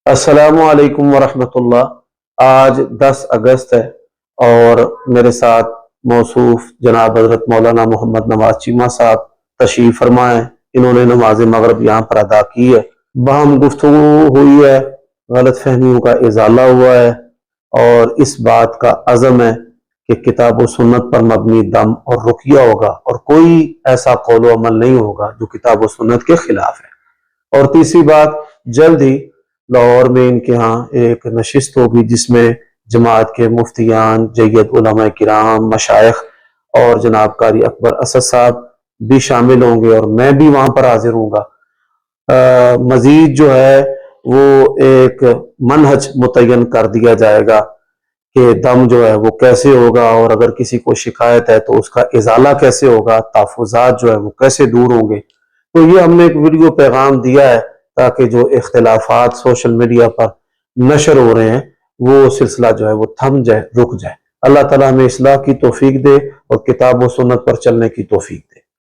السلام علیکم ورحمۃ اللہ۔ آج 10 اگست ہے اور میرے ساتھ موصوف جناب حضرت مولانا محمد نواز چیمہ صاحب تشریف فرما ہے۔ انہوں نے نماز مغرب یہاں پر ادا کی ہے۔ باہم گفتگو ہوئی ہے، غلط فہمیوں کا ازالہ ہوا ہے اور اس بات کا عزم ہے کہ کتاب و سنت پر مبنی دم اور رقیہ ہوگا اور کوئی ایسا قول و عمل نہیں ہوگا جو کتاب و سنت کے خلاف ہے۔ اور تیسری بات، جلد ہی لاہور میں ان کے ہاں ایک نشست ہوگی جس میں جماعت کے مفتیان، جید علماء کرام، مشائخ اور جناب قاری اکبر اسد صاحب بھی شامل ہوں گے اور میں بھی وہاں پر حاضر ہوں گا۔ مزید جو ہے وہ ایک منہج متعین کر دیا جائے گا کہ دم جو ہے وہ کیسے ہوگا اور اگر کسی کو شکایت ہے تو اس کا ازالہ کیسے ہوگا، تحفظات جو ہے وہ کیسے دور ہوں گے۔ تو یہ ہم نے ایک ویڈیو پیغام دیا ہے تاکہ جو اختلافات سوشل میڈیا پر نشر ہو رہے ہیں وہ سلسلہ جو ہے وہ تھم جائے، رک جائے۔ اللہ تعالیٰ ہمیں اصلاح کی توفیق دے اور کتاب و سنت پر چلنے کی توفیق دے۔